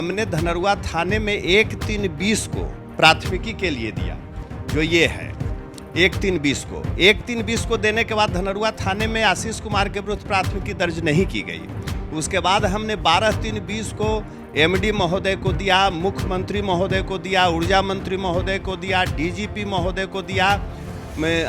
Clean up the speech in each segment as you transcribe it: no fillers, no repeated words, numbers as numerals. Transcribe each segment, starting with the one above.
हमने धनरुआ थाने में 1-3-20 को प्राथमिकी के लिए दिया, जो ये है 1-3-20 को देने के बाद धनरुआ थाने में आशीष कुमार के विरुद्ध प्राथमिकी दर्ज नहीं की गई। उसके बाद हमने 12-3-20 को एमडी महोदय को दिया, मुख्यमंत्री महोदय को दिया, ऊर्जा मंत्री महोदय को दिया, डीजीपी महोदय को दिया,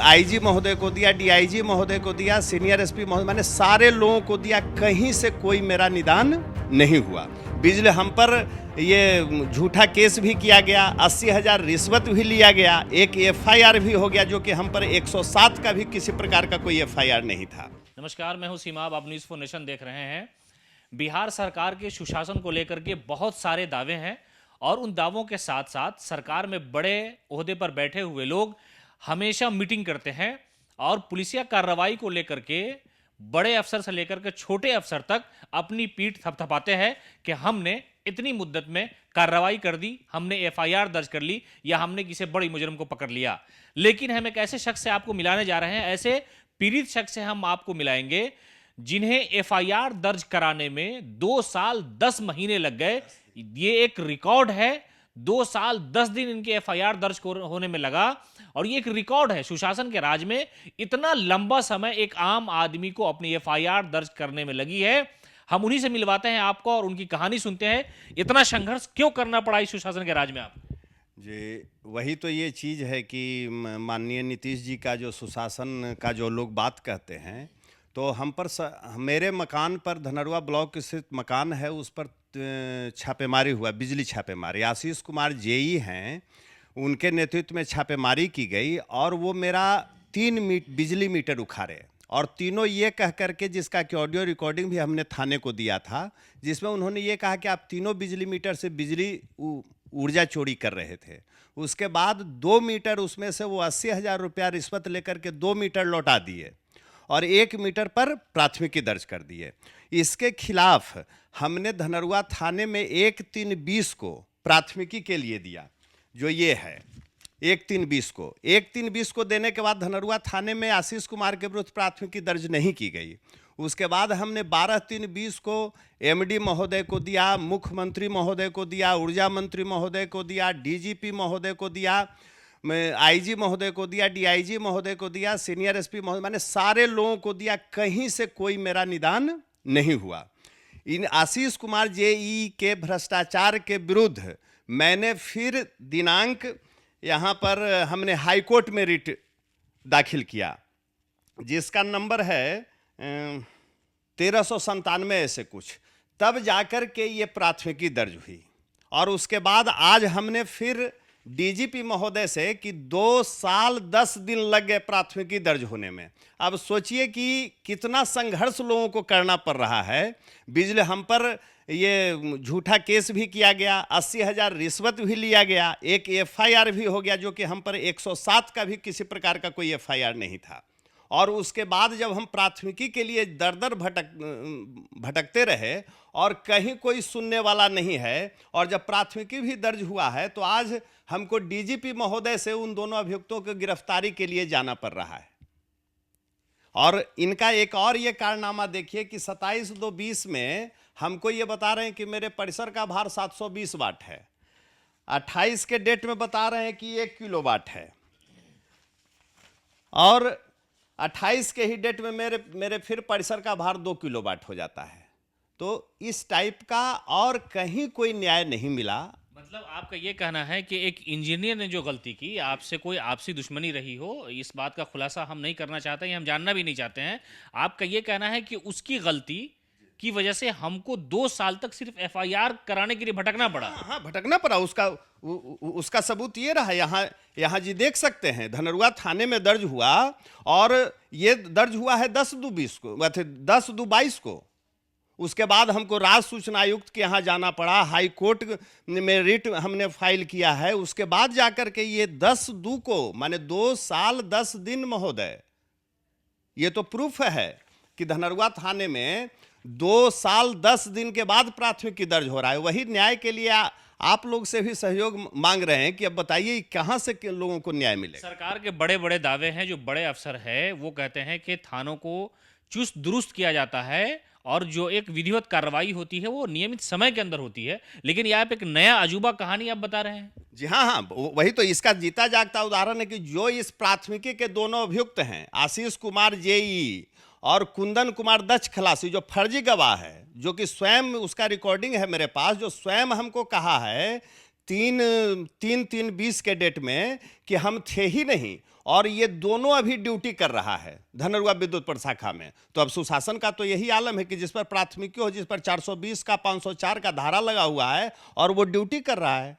आईजी महोदय को दिया, डीआईजी महोदय को दिया, सीनियर एसपी महोदय, मैंने सारे लोगों को दिया। कहीं से कोई मेरा निदान नहीं हुआ। बिजली हम पर ये झूठा केस भी किया गया, 80,000 रिश्वत भी लिया गया, एक एफआईआर भी हो गया, जो कि हम पर 107 का भी किसी प्रकार का कोई एफआईआर नहीं था। नमस्कार, मैं हूं सीमाब, आप न्यूज़ 4 नेशन देख रहे हैं। बिहार सरकार के सुशासन को लेकर के बहुत सारे दावे हैं और उन दावों के साथ साथ सरकार में बड़े ओहदे पर बैठे हुए लोग हमेशा मीटिंग करते हैं और पुलिसिया कार्रवाई को लेकर के बड़े अफसर से लेकर के छोटे अफसर तक अपनी पीठ थपथपाते हैं कि हमने इतनी मुद्दत में कार्रवाई कर दी, हमने एफआईआर दर्ज कर ली या हमने किसी बड़ी मुजरिम को पकड़ लिया। लेकिन हम एक ऐसे शख्स से आपको मिलाने जा रहे हैं, ऐसे पीड़ित शख्स से हम आपको मिलाएंगे जिन्हें एफआईआर दर्ज कराने में 2 साल 10 महीने लग गए। ये एक रिकॉर्ड है, 2 साल 10 दिन इनके एफआईआर दर्ज होने में लगा और ये एक रिकॉर्ड है सुशासन के राज में। इतना लंबा समय एक आम आदमी को अपनी एफआईआर दर्ज करने में लगी है। हम उन्हीं से मिलवाते हैं आपको और उनकी कहानी सुनते हैं। इतना संघर्ष क्यों करना पड़ा इस सुशासन के राज में आप? जी, वही तो ये चीज़ है कि माननीय नीतीश जी का जो सुशासन का जो लोग बात कहते हैं, तो हम पर मेरे मकान पर, धनरुआ ब्लॉक स्थित मकान है, उस पर छापेमारी हुआ, बिजली छापेमारी। आशीष कुमार जेई हैं, उनके नेतृत्व में छापेमारी की गई और वो मेरा 3 बिजली मीटर उखाड़े और तीनों ये कह करके, जिसका कि ऑडियो रिकॉर्डिंग भी हमने थाने को दिया था, जिसमें उन्होंने ये कहा कि आप तीनों बिजली मीटर से बिजली ऊर्जा चोरी कर रहे थे। उसके बाद 2 मीटर उसमें से वो 80,000 रुपया रिश्वत लेकर के 2 मीटर लौटा दिए और 1 मीटर पर प्राथमिकी दर्ज कर दिए। इसके खिलाफ हमने धनरुआ थाने में 1-3-20 को प्राथमिकी के लिए दिया, जो ये है 1-3-20 को देने के बाद धनरुआ थाने में आशीष कुमार के विरुद्ध प्राथमिकी दर्ज नहीं की गई। उसके बाद हमने 12-3-20 को एमडी महोदय को दिया, मुख्यमंत्री महोदय को दिया, ऊर्जा मंत्री महोदय को दिया, डीजीपी महोदय को दिया, आईजी महोदय को दिया, डीआईजी महोदय को दिया, सीनियर एसपी महोदय, मैंने सारे लोगों को दिया। कहीं से कोई मेरा निदान नहीं हुआ। इन आशीष कुमार जेई के भ्रष्टाचार के विरुद्ध मैंने फिर दिनांक यहाँ पर हमने हाई कोर्ट में रिट दाखिल किया, जिसका नंबर है 1397 ऐसे कुछ। तब जाकर के ये प्राथमिकी दर्ज हुई और उसके बाद आज हमने फिर डीजीपी महोदय से कि 2 साल 10 दिन लग गए प्राथमिकी दर्ज होने में। अब सोचिए कि कितना संघर्ष लोगों को करना पड़ रहा है। बिजली हम पर ये झूठा केस भी किया गया, 80,000 रिश्वत भी लिया गया, एक एफआईआर भी हो गया, जो कि हम पर 107 का भी किसी प्रकार का कोई एफआईआर नहीं था। और उसके बाद जब हम प्राथमिकी के लिए दर दर भटकते रहे और कहीं कोई सुनने वाला नहीं है, और जब प्राथमिकी भी दर्ज हुआ है तो आज हमको डीजीपी महोदय से उन दोनों अभियुक्तों की गिरफ्तारी के लिए जाना पड़ रहा है। और इनका एक और ये कारनामा देखिए कि 27/2/20 में हमको ये बता रहे हैं कि मेरे परिसर का भार 720 वाट है, 28 के डेट में बता रहे हैं कि 1 किलोवाट है, और 28 के ही डेट में मेरे फिर परिसर का भार 2 किलोवाट हो जाता है। तो इस टाइप का और कहीं कोई न्याय नहीं मिला। मतलब आपका ये कहना है कि एक इंजीनियर ने जो गलती की, आपसे कोई आपसी दुश्मनी रही हो, इस बात का खुलासा हम नहीं करना चाहते हैं, हम जानना भी नहीं चाहते हैं। आपका ये कहना है कि उसकी गलती की वजह से हमको 2 साल तक सिर्फ एफआईआर कराने के लिए भटकना पड़ा। हाँ, भटकना पड़ा। उसका सबूत ये रहा, यहाँ जी देख सकते हैं, धनरुआ थाने में दर्ज हुआ और ये दर्ज हुआ है 10/2/20 को, 10/2/22 को। उसके बाद हमको राज्य सूचना आयुक्त के यहाँ जाना पड़ा, हाई कोर्ट में रिट हमने फाइल किया है। उसके बाद जाकर के ये 10/2 को, माने 2 साल 10 दिन महोदय, ये तो प्रूफ है कि धनरुआ थाने में 2 साल 10 दिन के बाद प्राथमिकी दर्ज हो रहा है। वही न्याय के लिए आप लोग से भी सहयोग मांग रहे हैं कि अब बताइए कहां से लोगों को न्याय मिलेगा। सरकार के बड़े बड़े दावे हैं, जो बड़े अफसर है वो कहते हैं कि थानों को चुस्त दुरुस्त किया जाता है और जो एक विधिवत कार्रवाई होती है वो नियमित समय के अंदर होती है, लेकिन यहाँ पे एक नया अजूबा कहानी आप बता रहे हैं। जी हाँ हाँ, वही तो इसका जीता जागता उदाहरण है कि जो इस प्राथमिकी के दोनों अभियुक्त हैं, आशीष कुमार जेई और कुंदन कुमार दक्ष खलासी, जो फर्जी गवाह है, जो कि स्वयं उसका रिकॉर्डिंग है मेरे पास, जो स्वयं हमको कहा है 3/3/20 के डेट में कि हम थे ही नहीं, और ये दोनों अभी ड्यूटी कर रहा है धनरुआ विद्युत प्रशाखा में। तो अब सुशासन का तो यही आलम है कि जिस पर प्राथमिकी हो, जिस पर 420 का 504 का धारा लगा हुआ है और वो ड्यूटी कर रहा है।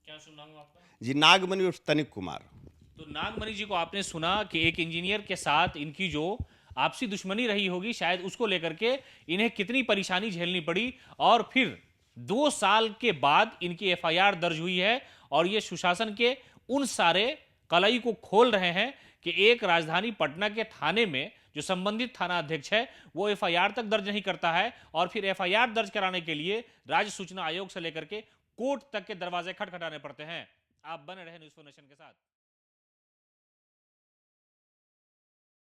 क्या सुना हूं आपका? जी, नागमणि उर्फ तनिक कुमार। तो नागमणि जी को आपने सुना कि एक इंजीनियर के साथ इनकी जो आपसी दुश्मनी रही होगी, शायद उसको लेकर के इन्हें कितनी परेशानी झेलनी पड़ी, और फिर 2 साल के बाद इनकी एफआईआर दर्ज हुई है। और ये सुशासन के उन सारे कलई को खोल रहे हैं कि एक राजधानी पटना के थाने में जो संबंधित थाना अध्यक्ष है वो एफआईआर तक दर्ज नहीं करता है, और फिर एफआईआर दर्ज कराने के लिए राज्य सूचना आयोग से लेकर के कोर्ट तक के दरवाजे खटखटाने पड़ते हैं। आप बने रहे न्यूज़4नेशन के साथ।